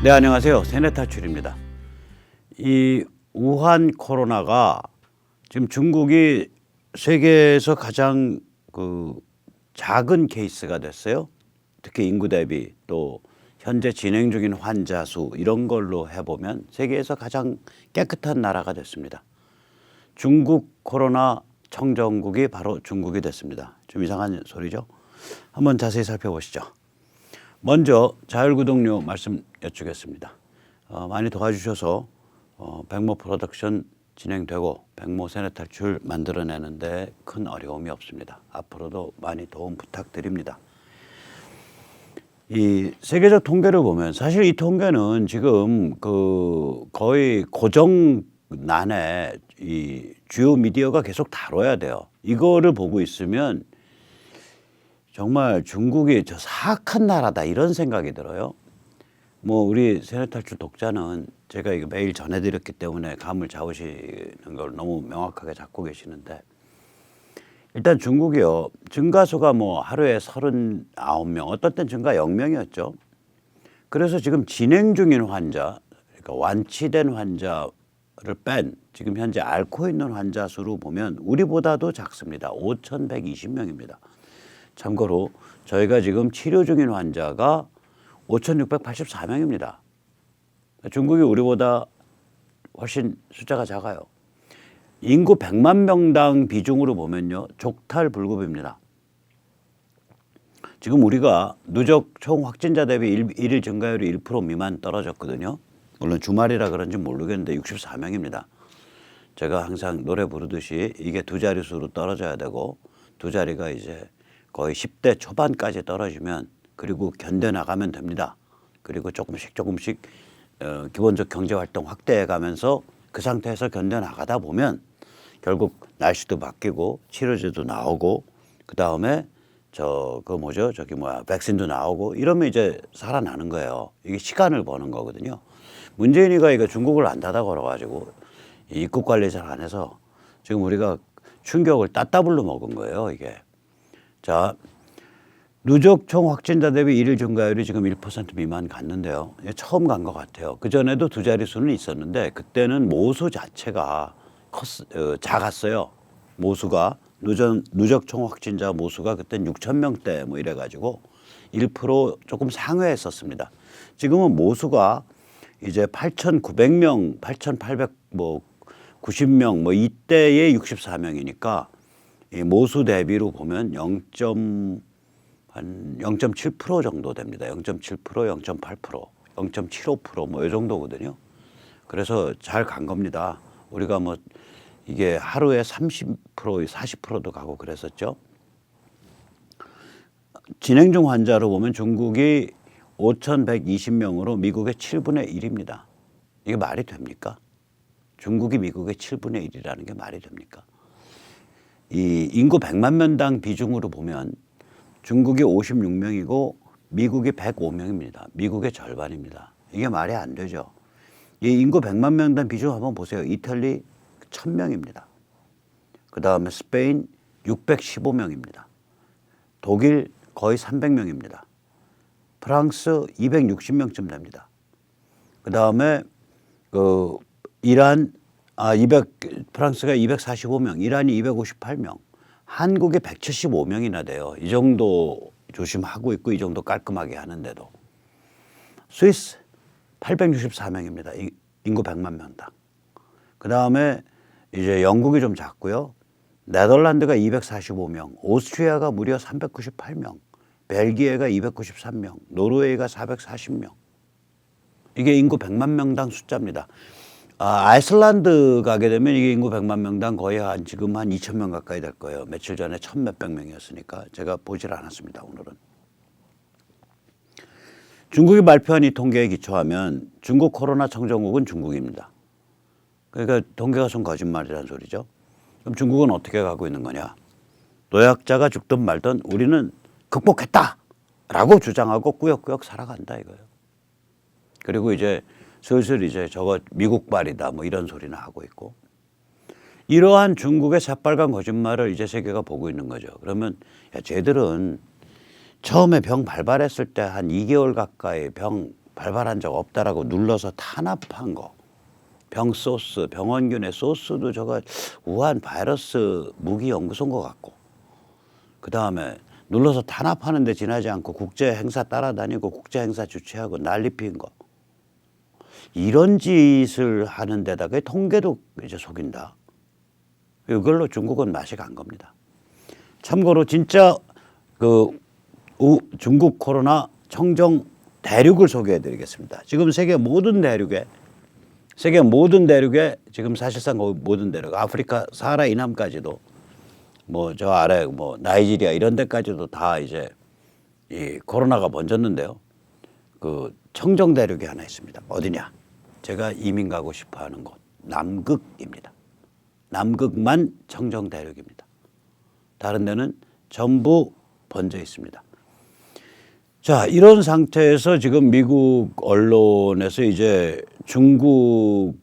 네, 안녕하세요. 세뇌탈출입니다. 이 우한 코로나가 지금 중국이 세계에서 가장 작은 케이스가 됐어요. 특히 인구 대비 또 현재 진행 중인 환자 수 이런 걸로 해보면 세계에서 가장 깨끗한 나라가 됐습니다. 중국 코로나 청정국이 바로 중국이 됐습니다. 좀 이상한 소리죠? 한번 자세히 살펴보시죠. 먼저 자율구독료 말씀 여쭙겠습니다. 많이 도와주셔서 백모 프로덕션 진행되고 백모 세뇌탈출 만들어내는데 큰 어려움이 없습니다. 앞으로도 많이 도움 부탁드립니다. 이 세계적 통계를 보면 사실 이 통계는 지금 거의 고정난에 이 주요 미디어가 계속 다뤄야 돼요. 이거를 보고 있으면 정말 중국이 저 사악한 나라다 이런 생각이 들어요. 뭐 우리 세뇌탈출 독자는 제가 이거 매일 전해드렸기 때문에 감을 잡으시는 걸 너무 명확하게 잡고 계시는데, 일단 중국이요, 증가수가 뭐 하루에 39명, 어떤 땐 증가 0명이었죠. 그래서 지금 진행 중인 환자, 그러니까 완치된 환자를 뺀 지금 현재 앓고 있는 환자 수로 보면 우리보다도 작습니다. 5,120명입니다. 참고로 저희가 지금 치료 중인 환자가 5,684명입니다. 중국이 우리보다 훨씬 숫자가 작아요. 인구 100만 명당 비중으로 보면요, 족탈불급입니다. 지금 우리가 누적 총 확진자 대비 일일 증가율이 1% 미만 떨어졌거든요. 물론 주말이라 그런지 모르겠는데 64명입니다. 제가 항상 노래 부르듯이 이게 두 자릿수로 떨어져야 되고, 두 자리가 이제 거의 10대 초반까지 떨어지면 그리고 견뎌나가면 됩니다. 그리고 조금씩 기본적 경제활동 확대해 가면서 그 상태에서 견뎌나가다 보면 결국 날씨도 바뀌고 치료제도 나오고 그다음에 백신도 나오고 이러면 이제 살아나는 거예요. 이게 시간을 버는 거거든요. 문재인이가 이거 중국을 안 닫아 걸어가지고 입국 관리 잘 안 해서 지금 우리가 충격을 따따블로 먹은 거예요, 이게. 자, 누적 총 확진자 대비 일일 증가율이 지금 1% 미만 갔는데요. 처음 간 것 같아요. 그전에도 두 자릿수는 있었는데 그때는 모수 자체가 작았어요. 모수가 누적 총 확진자 모수가 그땐 6,000명대 뭐 이래가지고 1% 조금 상회했었습니다. 지금은 모수가 이제 8,900명, 8,890명 뭐 이때의 64명이니까 이 모수 대비로 보면 0.7% 정도 됩니다. 0.7%, 0.8%, 0.75% 뭐 이 정도거든요. 그래서 잘 간 겁니다. 우리가 뭐 이게 하루에 30%, 40%도 가고 그랬었죠. 진행 중 환자로 보면 중국이 5,120명으로 미국의 7분의 1입니다. 이게 말이 됩니까? 중국이 미국의 7분의 1이라는 게 말이 됩니까? 이 인구 100만 명당 비중으로 보면 중국이 56명이고 미국이 105명입니다. 미국의 절반입니다. 이게 말이 안 되죠. 이 인구 100만 명당 비중 한번 보세요. 이탈리 1,000명입니다. 그 다음에 스페인 615명입니다. 독일 거의 300명입니다. 프랑스 260명쯤 됩니다. 그 다음에 프랑스가 245명, 이란이 258명, 한국에 175명이나 돼요. 이 정도 조심하고 있고 이 정도 깔끔하게 하는데도. 스위스 864명입니다. 인구 100만 명당. 그 다음에 이제 영국이 좀 작고요. 네덜란드가 245명, 오스트리아가 무려 398명, 벨기에가 293명, 노르웨이가 440명. 이게 인구 100만 명당 숫자입니다. 아이슬란드 가게 되면 이게 인구 100만 명당 거의 지금 한 2,000명 가까이 될 거예요. 며칠 전에 1,000몇백 명이었으니까 제가 보질 않았습니다, 오늘은. 중국이 발표한 이 통계에 기초하면 중국 코로나 청정국은 중국입니다. 그러니까 통계가 좀 거짓말이라는 소리죠. 그럼 중국은 어떻게 가고 있는 거냐? 노약자가 죽든 말든 우리는 극복했다라고 주장하고 꾸역꾸역 살아간다 이거예요. 그리고 이제 슬슬 이제 저거 미국발이다 뭐 이런 소리나 하고 있고, 이러한 중국의 새빨간 거짓말을 이제 세계가 보고 있는 거죠. 그러면 야, 쟤들은 처음에 병 발발했을 때 한 2개월 가까이 병 발발한 적 없다라고 눌러서 탄압한 거. 병 소스, 병원균의 소스도 저거 우한 바이러스 무기 연구소인 것 같고, 그 다음에 눌러서 탄압하는데 지나지 않고 국제 행사 따라다니고 국제 행사 주최하고 난리 피운 거. 이런 짓을 하는 데다가 통계도 이제 속인다. 이걸로 중국은 맛이 간 겁니다. 참고로 진짜 중국 코로나 청정 대륙을 소개해 드리겠습니다. 지금 세계 모든 대륙에 지금 사실상 모든 대륙, 아프리카 사하라 이남까지도 뭐 저 아래 뭐 나이지리아 이런 데까지도 다 이제 이 코로나가 번졌는데요. 그 청정 대륙이 하나 있습니다. 어디냐? 제가 이민 가고 싶어 하는 곳, 남극입니다. 남극만 청정 대륙입니다. 다른 데는 전부 번져 있습니다. 자, 이런 상태에서 지금 미국 언론에서 이제 중국을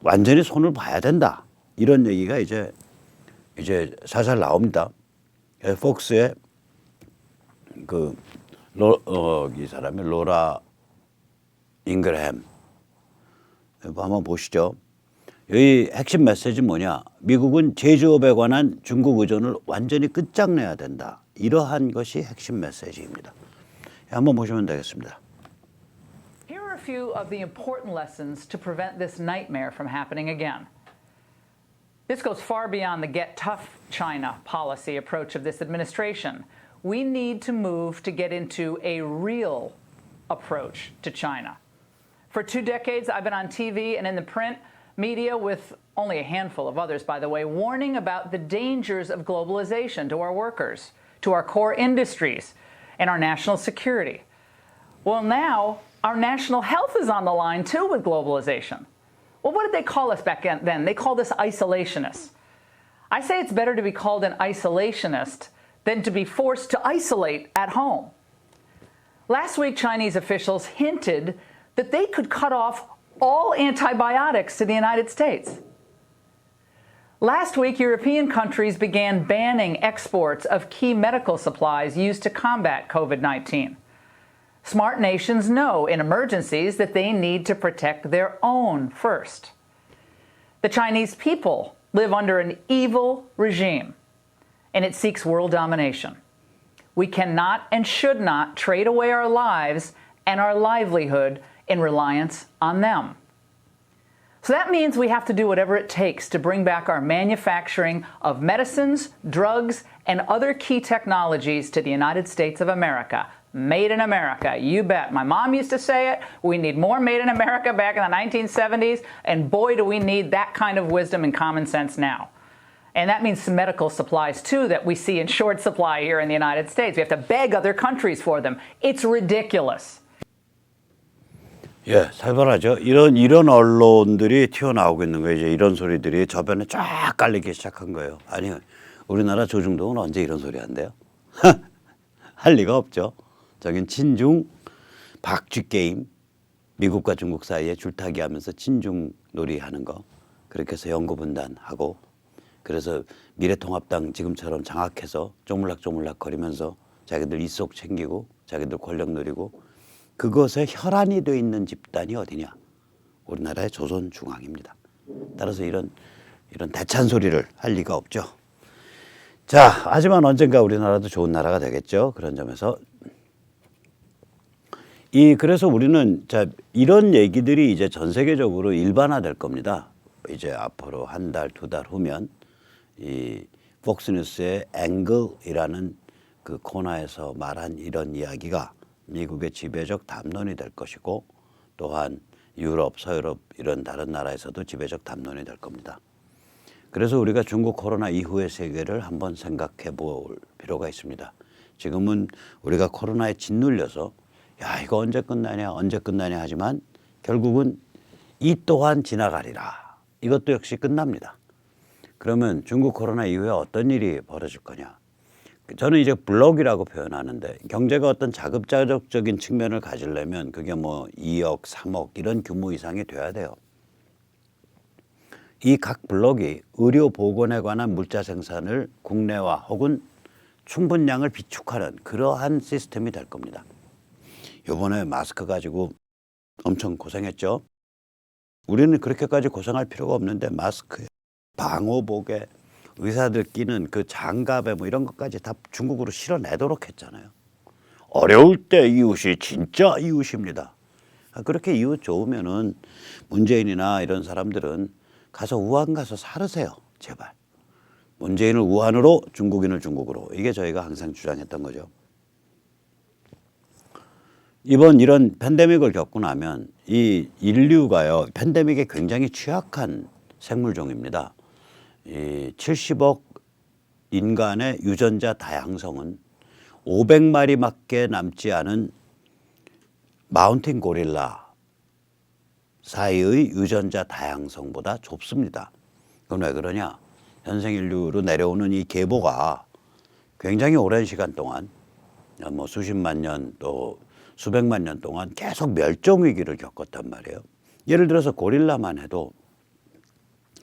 완전히 손을 봐야 된다. 이런 얘기가 이제 살살 나옵니다. 폭스의 이 사람이 로라 잉그램. 한번 보시죠. 여기 핵심 메시지는 뭐냐? 미국은 제조업에 관한 중국 의존을 완전히 끝장내야 된다. 이러한 것이 핵심 메시지입니다. 한번 보시면 되겠습니다. Here are a few of the important lessons to prevent this nightmare from happening again. This goes far beyond the get tough China policy approach of this administration. We need to move to get into a real approach to China. For 2 decades, I've been on TV and in the print media with only a handful of others, by the way, warning about the dangers of globalization to our workers, to our core industries, and our national security. Well, now our national health is on the line, too, with globalization. Well, what did they call us back then? They called us isolationists. I say it's better to be called an isolationist than to be forced to isolate at home. Last week, Chinese officials hinted that they could cut off all antibiotics to the United States. Last week, European countries began banning exports of key medical supplies used to combat COVID-19. Smart nations know in emergencies that they need to protect their own first. The Chinese people live under an evil regime, and it seeks world domination. We cannot and should not trade away our lives and our livelihood in reliance on them. So that means we have to do whatever it takes to bring back our manufacturing of medicines, drugs, and other key technologies to the United States of America. Made in America, you bet. My mom used to say it. We need more made in America back in the 1970s, and boy, do we need that kind of wisdom and common sense now. And that means some medical supplies, too, that we see in short supply here in the United States. We have to beg other countries for them. It's ridiculous. 예, 살벌하죠. 이런 언론들이 튀어나오고 있는 거예요. 이제 이런 소리들이 저변에 쫙 깔리기 시작한 거예요. 아니, 우리나라 조중동은 언제 이런 소리 한대요? 할 리가 없죠. 저긴 친중 박쥐 게임, 미국과 중국 사이에 줄타기 하면서 친중 놀이하는 거. 그렇게 해서 영구분단하고, 그래서 미래통합당 지금처럼 장악해서 쪼물락쪼물락 거리면서 자기들 이속 챙기고 자기들 권력 누리고, 그것에 혈안이 돼 있는 집단이 어디냐? 우리나라의 조선중앙입니다. 따라서 이런 대찬 소리를 할 리가 없죠. 자, 하지만 언젠가 우리나라도 좋은 나라가 되겠죠. 그런 점에서 그래서 우리는 이런 얘기들이 이제 전 세계적으로 일반화될 겁니다. 이제 앞으로 1달, 2달 후면 이 폭스뉴스의 앵글이라는 그 코너에서 말한 이런 이야기가 미국의 지배적 담론이 될 것이고, 또한 유럽, 서유럽 이런 다른 나라에서도 지배적 담론이 될 겁니다. 그래서 우리가 중국 코로나 이후의 세계를 한번 생각해 볼 필요가 있습니다. 지금은 우리가 코로나에 짓눌려서 야, 이거 언제 끝나냐 하지만 결국은 이 또한 지나가리라. 이것도 역시 끝납니다. 그러면 중국 코로나 이후에 어떤 일이 벌어질 거냐? 저는 이제 블록이라고 표현하는데, 경제가 어떤 자급자족적인 측면을 가지려면 그게 뭐 2억, 3억 이런 규모 이상이 돼야 돼요. 이 각 블록이 의료 보건에 관한 물자 생산을 국내화 혹은 충분량을 비축하는 그러한 시스템이 될 겁니다. 이번에 마스크 가지고 엄청 고생했죠. 우리는 그렇게까지 고생할 필요가 없는데 마스크에 방호복에 의사들 끼는 그 장갑에 뭐 이런 것까지 다 중국으로 실어내도록 했잖아요. 어려울 때 이웃이 진짜 이웃입니다. 그렇게 이웃 좋으면은 문재인이나 이런 사람들은 가서 우한 가서 살으세요. 제발. 문재인을 우한으로 중국인을 중국으로. 이게 저희가 항상 주장했던 거죠. 이번 이런 팬데믹을 겪고 나면 이 인류가요, 팬데믹에 굉장히 취약한 생물종입니다. 이 70억 인간의 유전자 다양성은 500마리밖에 남지 않은 마운틴 고릴라 사이의 유전자 다양성보다 좁습니다. 그건 왜 그러냐? 현생 인류로 내려오는 이 계보가 굉장히 오랜 시간 동안 뭐 수십만 년 또 수백만 년 동안 계속 멸종 위기를 겪었단 말이에요. 예를 들어서 고릴라만 해도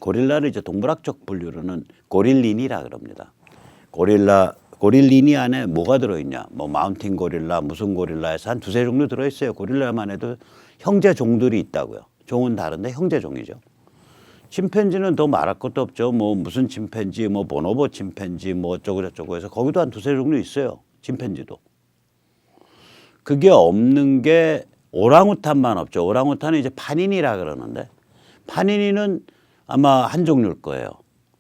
고릴라를 이제 동물학적 분류로는 고릴린이라 그럽니다. 고릴린이 안에 뭐가 들어있냐? 뭐 마운틴 고릴라, 무슨 고릴라에서 한 두세 종류 들어있어요. 고릴라만 해도 형제 종들이 있다고요. 종은 다른데 형제 종이죠. 침팬지는 더 말할 것도 없죠. 뭐 무슨 침팬지, 뭐 보노보 침팬지, 뭐 어쩌고 저쩌고 해서 거기도 한 두세 종류 있어요. 침팬지도. 그게 없는 게 오랑우탄만 없죠. 오랑우탄은 이제 파니니라 그러는데 파니니는 아마 한 종류일 거예요.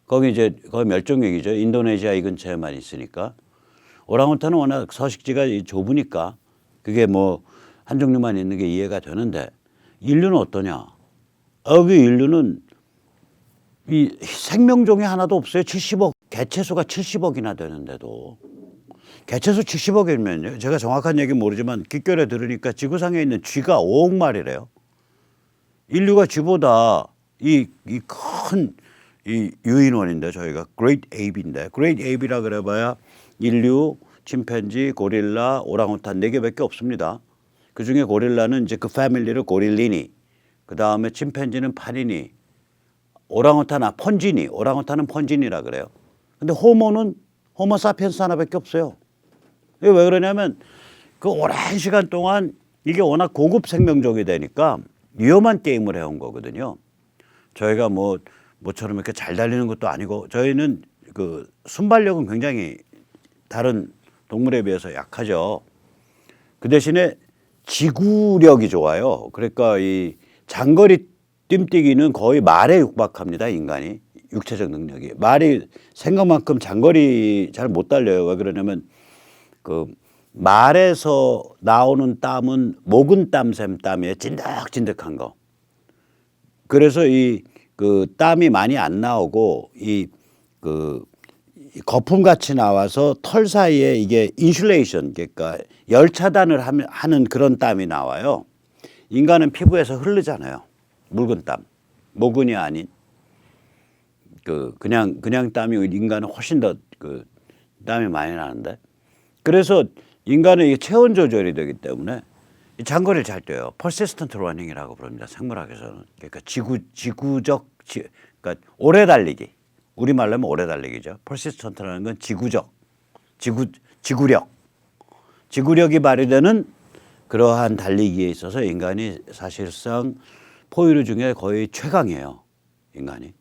거기 이제 거의 멸종위기죠. 인도네시아 이 근처에만 있으니까. 오랑우탄은 워낙 서식지가 좁으니까 그게 뭐 한 종류만 있는 게 이해가 되는데 인류는 어떠냐? 여기 인류는 이 생명종이 하나도 없어요. 70억 개체수가 70억이나 되는데도 개체수 70억이면요. 제가 정확한 얘기는 모르지만 귓결에 들으니까 지구상에 있는 쥐가 5억 마리래요. 인류가 쥐보다 이 큰 이 유인원인데 저희가 Great Ape인데 Great Ape라 그래봐야 인류, 침팬지, 고릴라, 오랑우탄 4개밖에 없습니다. 그 중에 고릴라는 이제 그 패밀리를 고릴리니, 그 다음에 침팬지는 파니니, 오랑우탄은 펀지니, 오랑우탄은 펀지니라 그래요. 근데 호모는 호모사피엔스 하나밖에 없어요. 이게 왜 그러냐면 그 오랜 시간 동안 이게 워낙 고급 생명종이 되니까 위험한 게임을 해온 거거든요. 저희가 모처럼 이렇게 잘 달리는 것도 아니고 저희는 그 순발력은 굉장히 다른 동물에 비해서 약하죠. 그 대신에 지구력이 좋아요. 그러니까 이 장거리 뜀뛰기는 거의 말에 육박합니다. 인간이 육체적 능력이. 말이 생각만큼 장거리 잘 못 달려요. 왜 그러냐면 그 말에서 나오는 땀은 목은 땀샘 땀이에요. 찐득찐득한 거. 그래서 이 그 땀이 많이 안 나오고 이 그 거품 같이 나와서 털 사이에 이게 인슐레이션, 그러니까 열 차단을 하는 그런 땀이 나와요. 인간은 피부에서 흐르잖아요. 묽은 땀. 모근이 아닌 그냥 땀이 인간은 훨씬 더 그 땀이 많이 나는데, 그래서 인간은 이게 체온 조절이 되기 때문에 이 장거리를 잘 뛰어요. persistent running이라고 부릅니다. 생물학에서는. 그러니까 그러니까 오래 달리기. 우리말로 하면 오래 달리기죠. persistent라는 건 지구력이 발휘되는 그러한 달리기에 있어서 인간이 사실상 포유류 중에 거의 최강이에요. 인간이.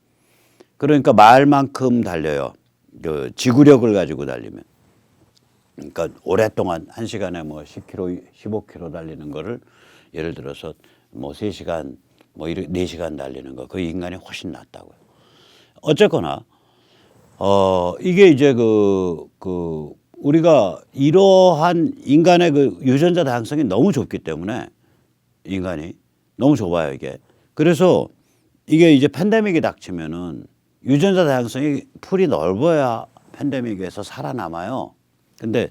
그러니까 말만큼 달려요. 그 지구력을 가지고 달리면. 그러니까 오랫동안 1시간에 뭐 10km, 15km 달리는 거를 예를 들어서 뭐 3시간, 뭐 4시간 달리는 거, 그 인간이 훨씬 낫다고요. 어쨌거나 이게 이제 우리가 이러한 인간의 그 유전자 다양성이 너무 좁기 때문에 인간이 너무 좁아요, 이게. 그래서 이게 이제 팬데믹이 닥치면은 유전자 다양성이 풀이 넓어야 팬데믹에서 살아남아요. 근데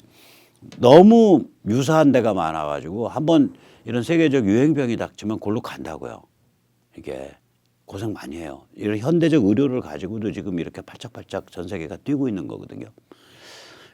너무 유사한 데가 많아가지고 한번 이런 세계적 유행병이 닥치면 골로 간다고요. 이게 고생 많이 해요. 이런 현대적 의료를 가지고도 지금 이렇게 팔짝팔짝 전 세계가 뛰고 있는 거거든요.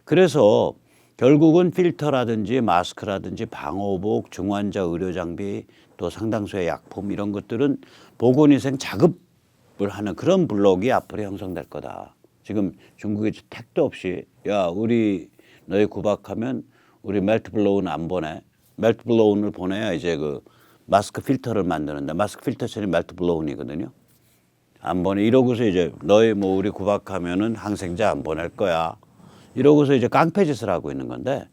그래서 결국은 필터라든지 마스크라든지 방호복, 중환자 의료 장비, 또 상당수의 약품 이런 것들은 보건위생 자급을 하는 그런 블록이 앞으로 형성될 거다. 지금 중국이 택도 없이 야 우리 너희 구박하면 우리 멜트블로우는 안 보내. 멜트 블로운을 보내야 이제 그 마스크 필터를 만드는데 마스크 필터처럼 멜트 블로운이거든요. 안 보내. 이러고서 이제 너희 뭐 우리 구박하면은 항생제 안 보낼 거야. 이러고서 이제 깡패짓을 하고 있는 건데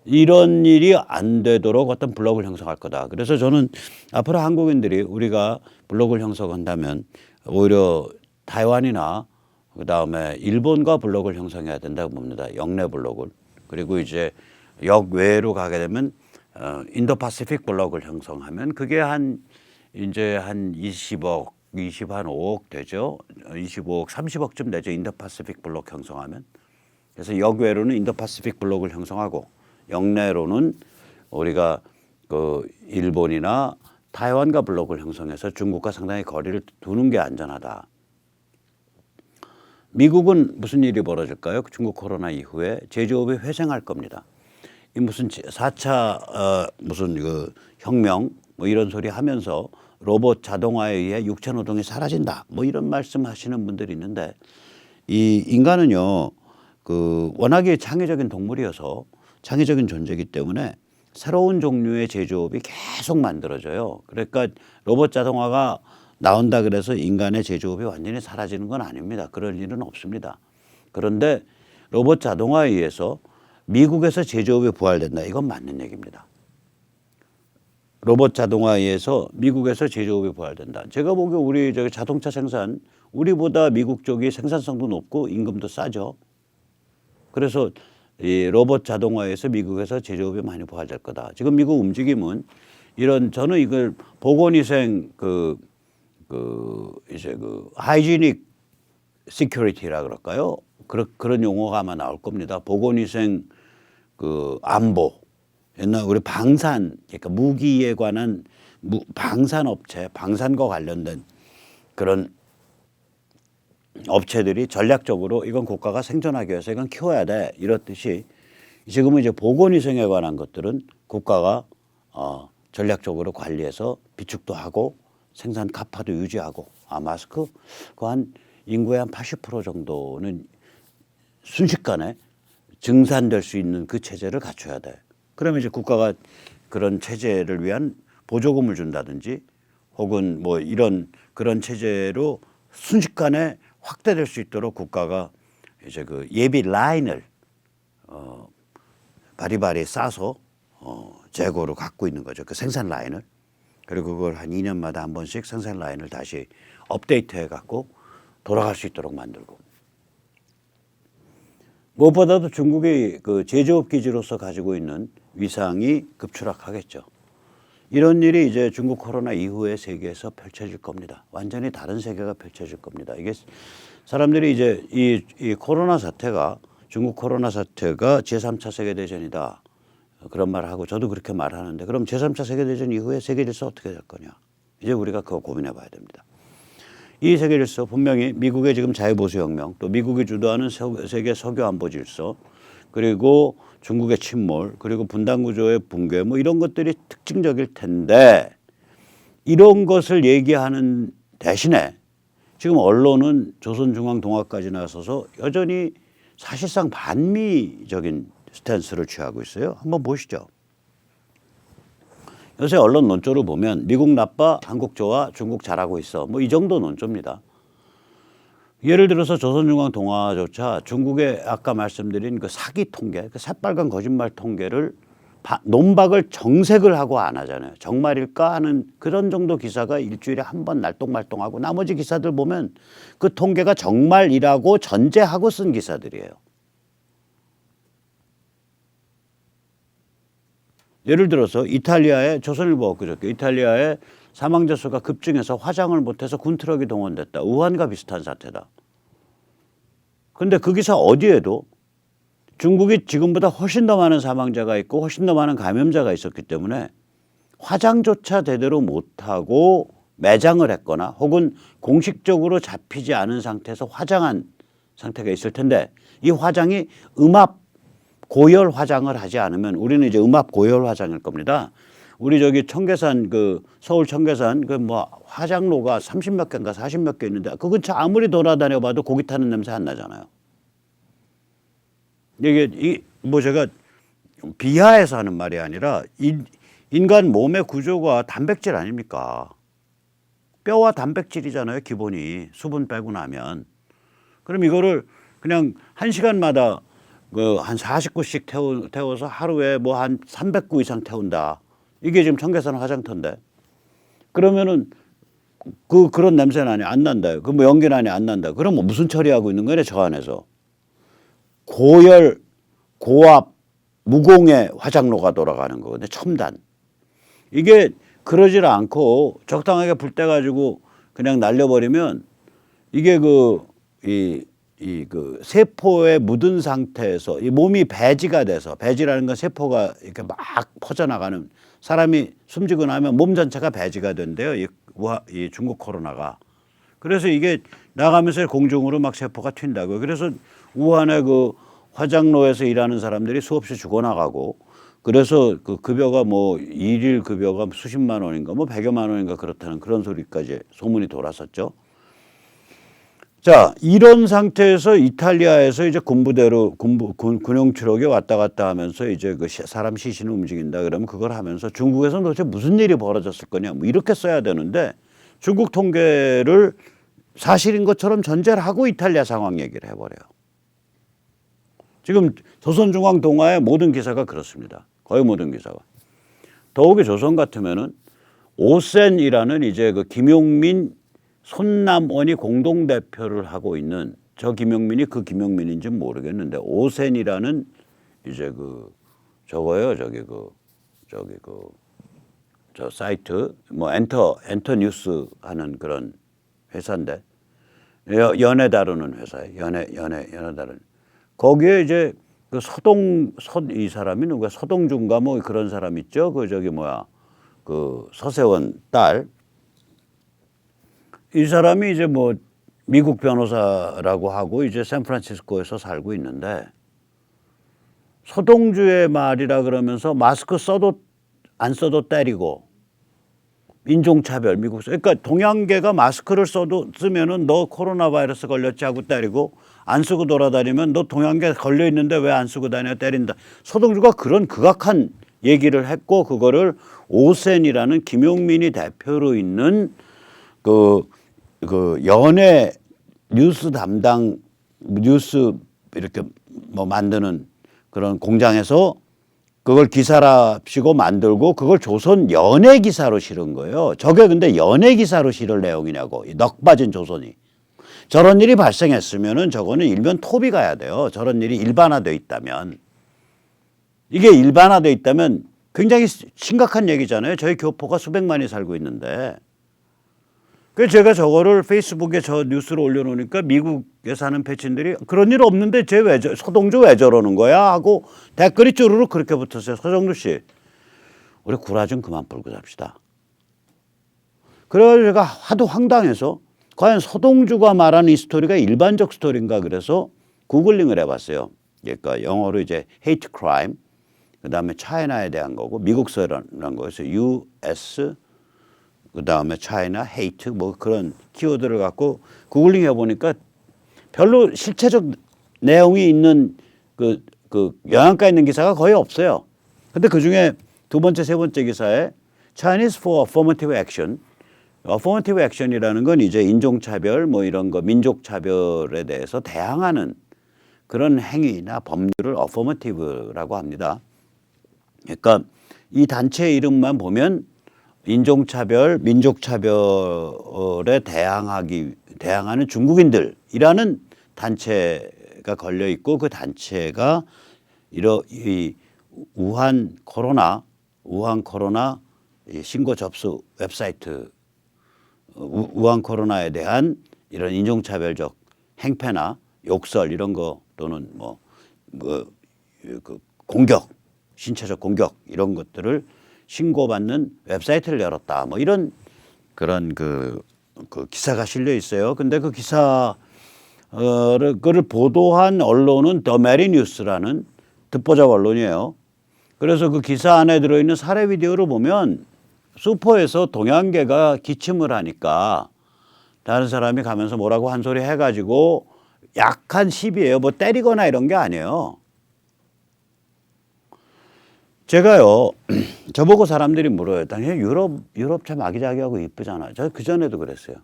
이런 일이 안 되도록 어떤 블록을 형성할 거다. 그래서 저는 앞으로 한국인들이 우리가 블록을 형성한다면 오히려 타이완이나 그다음에 일본과 블록을 형성해야 된다고 봅니다. 영내 블록을. 그리고 이제 역외로 가게 되면 인도파시픽 블록을 형성하면 그게 이제 한 20억, 25억 되죠. 25억, 30억쯤 되죠. 인도파시픽 블록 형성하면. 그래서 역외로는 인도파시픽 블록을 형성하고 영내로는 우리가 그 일본이나 타이완과 블록을 형성해서 중국과 상당히 거리를 두는 게 안전하다. 미국은 무슨 일이 벌어질까요? 중국 코로나 이후에 제조업이 회생할 겁니다. 이 무슨 4차 무슨 그 혁명 뭐 이런 소리 하면서 로봇 자동화에 의해 육체 노동이 사라진다. 뭐 이런 말씀하시는 분들이 있는데 이 인간은요 그 워낙에 창의적인 동물이어서 창의적인 존재이기 때문에 새로운 종류의 제조업이 계속 만들어져요. 그러니까 로봇 자동화가 나온다 그래서 인간의 제조업이 완전히 사라지는 건 아닙니다. 그럴 일은 없습니다. 그런데 로봇 자동화에 의해서 미국에서 제조업이 부활된다. 이건 맞는 얘기입니다. 로봇 자동화에 의해서 미국에서 제조업이 부활된다. 제가 보기에 우리 저기 자동차 생산 우리보다 미국 쪽이 생산성도 높고 임금도 싸죠. 그래서 이 로봇 자동화에서 미국에서 제조업이 많이 부활될 거다. 지금 미국 움직임은 이런 저는 이걸 보건위생 이제 하이지닉 시큐리티라 그럴까요? 그런 용어가 아마 나올 겁니다. 보건위생 안보. 옛날 우리 방산 그러니까 무기에 관한 방산업체, 방산과 관련된 그런 업체들이 전략적으로 이건 국가가 생존하기 위해서 이건 키워야 돼 이렇듯이 지금은 이제 보건위생에 관한 것들은 국가가 전략적으로 관리해서 비축도 하고 생산 가파도 유지하고 마스크 그 한 인구의 한 80% 정도는 순식간에 증산될 수 있는 그 체제를 갖춰야 돼. 그러면 이제 국가가 그런 체제를 위한 보조금을 준다든지 혹은 뭐 이런 그런 체제로 순식간에 확대될 수 있도록 국가가 이제 그 예비 라인을 바리바리 싸서 재고로 갖고 있는 거죠. 그 생산 라인을. 그리고 그걸 한 2년마다 한 번씩 생산 라인을 다시 업데이트해 갖고 돌아갈 수 있도록 만들고. 무엇보다도 중국이 그 제조업 기지로서 가지고 있는 위상이 급추락하겠죠. 이런 일이 이제 중국 코로나 이후의 세계에서 펼쳐질 겁니다. 완전히 다른 세계가 펼쳐질 겁니다. 이게 사람들이 이제 이 코로나 사태가 중국 코로나 사태가 제3차 세계대전이다. 그런 말을 하고 저도 그렇게 말하는데 그럼 제3차 세계대전 이후에 세계 질서 어떻게 될 거냐. 이제 우리가 그거 고민해 봐야 됩니다. 이 세계 질서 분명히 미국의 지금 자유보수혁명 또 미국이 주도하는 세계 석유안보 질서 그리고 중국의 침몰 그리고 분단구조의 붕괴 뭐 이런 것들이 특징적일 텐데 이런 것을 얘기하는 대신에 지금 언론은 조선중앙동아까지 나서서 여전히 사실상 반미적인 스탠스를 취하고 있어요. 한번 보시죠. 요새 언론 논조를 보면 미국 나빠, 한국 좋아, 중국 잘하고 있어. 뭐 이 정도 논조입니다. 예를 들어서 조선중앙동아조차 중국의 아까 말씀드린 그 사기 통계, 그 새빨간 거짓말 통계를 논박을 정색을 하고 안 하잖아요. 정말일까 하는 그런 정도 기사가 일주일에 한 번 날똥말똥하고 나머지 기사들 보면 그 통계가 정말이라고 전제하고 쓴 기사들이에요. 예를 들어서 이탈리아의 조선일보 엊그저께 이탈리아의 사망자 수가 급증해서 화장을 못해서 군트럭이 동원됐다. 우한과 비슷한 사태다. 그런데 그 기사 어디에도 중국이 지금보다 훨씬 더 많은 사망자가 있고 훨씬 더 많은 감염자가 있었기 때문에 화장조차 제대로 못하고 매장을 했거나 혹은 공식적으로 잡히지 않은 상태에서 화장한 상태가 있을 텐데 이 화장이 음압 고열 화장을 하지 않으면 우리는 이제 음압 고열 화장일 겁니다. 우리 저기 청계산 서울 청계산 뭐 화장로가 30몇 개인가 40몇 개 있는데 그 근처 아무리 돌아다녀 봐도 고기 타는 냄새 안 나잖아요. 이게 뭐 제가 비하해서 하는 말이 아니라 인간 몸의 구조가 단백질 아닙니까? 뼈와 단백질이잖아요, 기본이. 수분 빼고 나면. 그럼 이거를 그냥 1시간마다 그 한 40구씩 태워서 하루에 뭐 한 300구 이상 태운다. 이게 지금 청계산 화장터인데. 그러면은 그런 냄새 나니 안 난다요. 그 뭐 연기 나니 안 난다. 그럼 뭐 무슨 처리하고 있는 거냐, 저 안에서. 고열, 고압, 무공해 화장로가 돌아가는 거거든요. 첨단. 이게 그러질 않고 적당하게 불 때 가지고 그냥 날려버리면 이게 그 세포에 묻은 상태에서 이 몸이 배지가 돼서, 배지라는 건 세포가 이렇게 막 퍼져나가는, 사람이 숨지고 나면 몸 전체가 배지가 된대요. 이 중국 코로나가. 그래서 이게 나가면서 공중으로 막 세포가 튄다고요. 그래서 우한의 그 화장로에서 일하는 사람들이 수없이 죽어나가고, 그래서 그 급여가 뭐 일일 급여가 수십만 원인가 뭐 100여만 원인가 그렇다는 그런 소리까지 소문이 돌았었죠. 자, 이런 상태에서 이탈리아에서 이제 군용 트럭이 왔다 갔다 하면서 이제 그 사람 시신을 움직인다 그러면 그걸 하면서 중국에서는 도대체 무슨 일이 벌어졌을 거냐 뭐 이렇게 써야 되는데, 중국 통계를 사실인 것처럼 전제를 하고 이탈리아 상황 얘기를 해버려요. 지금 조선중앙동아의 모든 기사가 그렇습니다. 거의 모든 기사가. 더욱이 조선 같으면은 오센이라는 이제 그 김용민 손남원이 공동대표를 하고 있는, 저 김용민이 그 김용민인지 모르겠는데, 오센이라는 이제 저거요, 저 사이트 뭐 엔터 뉴스 하는 그런 회사인데, 연애 다루는 회사예요. 연애 다루는. 거기에 이제 그 이 사람이 누가 서동준가 뭐 그런 사람 있죠. 그 서세원 딸. 이 사람이 이제 뭐 미국 변호사라고 하고 이제 샌프란시스코에서 살고 있는데, 서동주의 말이라 그러면서 마스크 써도 안 써도 때리고, 인종차별 미국에서. 그러니까 동양계가 마스크를 쓰면은 너 코로나 바이러스 걸렸지 하고 때리고, 안 쓰고 돌아다니면 너 동양계 걸려 있는데 왜 안 쓰고 다녀 때린다. 서동주가 그런 극악한 얘기를 했고, 그거를 오센이라는 김용민이 대표로 있는 그 연예 뉴스 담당, 뉴스 이렇게 뭐 만드는 그런 공장에서 그걸 기사랍시고 만들고, 그걸 조선 연예 기사로 실은 거예요. 저게 근데 연예 기사로 실을 내용이냐고, 이 넋 빠진 조선이. 저런 일이 발생했으면은 저거는 일면 톱이 가야 돼요. 저런 일이 일반화돼 있다면. 이게 일반화돼 있다면 굉장히 심각한 얘기잖아요. 저희 교포가 수백만이 살고 있는데. 그래서 제가 저거를 페이스북에 저 뉴스를 올려놓으니까 미국에 사는 패친들이 그런 일 없는데 서동주 왜 저러는 거야 하고 댓글이 쭈루룩 그렇게 붙었어요. 서정주 씨, 우리 구라 좀 그만 풀고 잡시다. 그래서 제가 하도 황당해서 과연 서동주가 말하는 이 스토리가 일반적 스토리인가 그래서 구글링을 해봤어요. 그러니까 영어로 이제 hate crime, 그 다음에 차이나에 대한 거고, 미국서라는 거에서 US, 그 다음에 차이나, 헤이트 뭐 그런 키워드를 갖고 구글링 해보니까 별로 실체적 내용이 있는 그 영양가 있는 기사가 거의 없어요. 근데 그 중에 두 번째, 세 번째 기사에 Chinese for Affirmative Action, Affirmative Action이라는 건 이제 인종차별 뭐 이런 거, 민족차별에 대해서 대항하는 그런 행위나 법률을 Affirmative라고 합니다. 그러니까 이 단체 이름만 보면 인종차별, 민족차별에 대항하는 중국인들이라는 단체가 걸려 있고, 그 단체가 이 우한 코로나 신고 접수 웹사이트, 우한 코로나에 대한 이런 인종차별적 행패나 욕설 이런 거, 또는 그 공격, 신체적 공격 이런 것들을 신고받는 웹사이트를 열었다. 뭐 이런 그런 그 기사가 실려 있어요. 근데 그 기사를 그걸 보도한 언론은 더 메리 뉴스라는 듣보잡 언론이에요. 그래서 그 기사 안에 들어있는 사례 비디오를 보면 슈퍼에서 동양계가 기침을 하니까 다른 사람이 가면서 뭐라고 한 소리 해가지고 약한 시비예요. 뭐 때리거나 이런 게 아니에요. 제가요, 저보고 사람들이 물어요. 당연히 유럽 참 아기자기하고 이쁘잖아. 저 그전에도 그랬어요.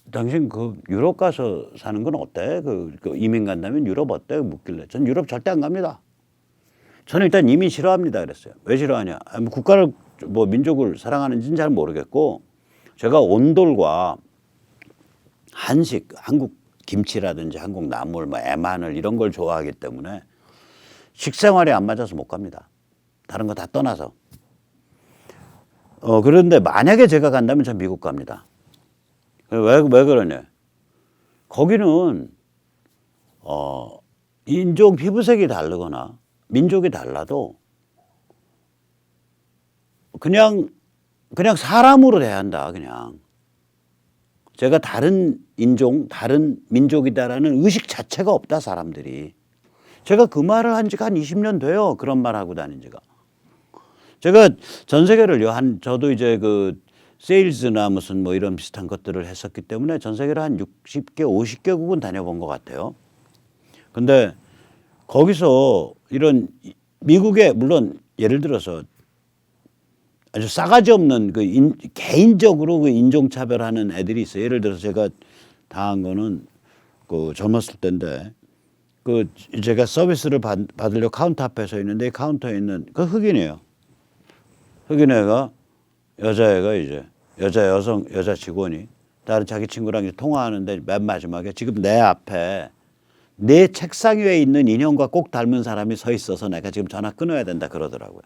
당신 유럽 가서 사는 건 어때? 그 이민 간다면 유럽 어때? 묻길래. 전 유럽 절대 안 갑니다. 저는 일단 이민 싫어합니다. 그랬어요. 왜 싫어하냐? 뭐 국가를, 뭐 민족을 사랑하는지는 잘 모르겠고, 제가 온돌과 한식, 한국 김치라든지 한국 나물, 뭐 애마늘 이런 걸 좋아하기 때문에 식생활이 안 맞아서 못 갑니다. 다른 거 다 떠나서. 그런데 만약에 제가 간다면 전 미국 갑니다. 왜 그러냐? 거기는 인종 피부색이 다르거나 민족이 달라도 그냥 사람으로 대한다. 그냥 제가 다른 인종, 다른 민족이다라는 의식 자체가 없다. 사람들이. 제가 그 말을 한 지가 한 20년 돼요. 그런 말 하고 다닌 지가. 제가 전 세계를요, 저도 이제 그 세일즈나 무슨 뭐 이런 비슷한 것들을 했었기 때문에 전 세계를 한 60개, 50개국은 다녀본 것 같아요. 근데 거기서 이런 미국에 물론 예를 들어서 아주 싸가지 없는 개인적으로 그 인종차별하는 애들이 있어요. 예를 들어서 제가 당한 거는 그 젊었을 때인데 제가 서비스를 받으려고 카운터 앞에 서 있는데 이 카운터에 있는 그 흑인이에요. 흑인 애가 여자애가 이제 여자 직원이 다른 자기 친구랑 이제 통화하는데 맨 마지막에 지금 내 앞에 내 책상 위에 있는 인형과 꼭 닮은 사람이 서 있어서 내가 지금 전화 끊어야 된다 그러더라고요.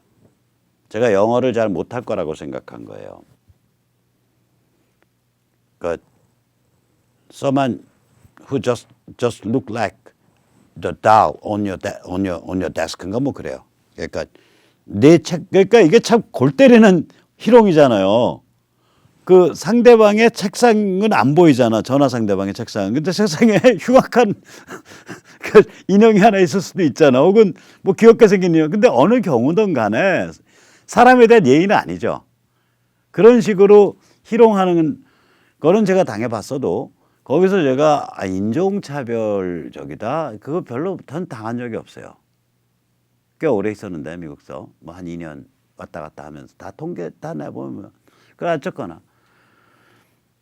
제가 영어를 잘 못할 거라고 생각한 거예요. 그러니까 someone who just look like the doll on your desk인가 뭐 그래요. 그러니까 그러니까 이게 참 골 때리는 희롱이잖아요. 그 상대방의 책상은 안 보이잖아. 전화 상대방의 책상. 근데 책상에 흉악한 그 인형이 하나 있을 수도 있잖아. 혹은 뭐 귀엽게 생긴 인형. 근데 어느 경우든 간에 사람에 대한 예의는 아니죠. 그런 식으로 희롱하는 거는 제가 당해봤어도 거기서 제가 인종차별적이다. 그거 별로 전 당한 적이 없어요. 꽤 오래 있었는데 미국서 뭐 한 2년 왔다 갔다 하면서 다 통계 다 내보면 어쨌거나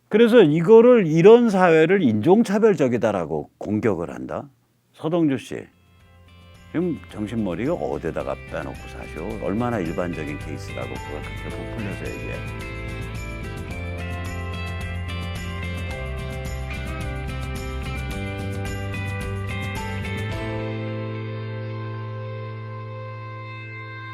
그래서 이런 사회를 인종차별적이다라고 공격을 한다. 서동주 씨 지금 정신머리가 어디다가 빼놓고 사시오? 얼마나 일반적인 케이스라고 그걸 그렇게 부풀려서 얘기해.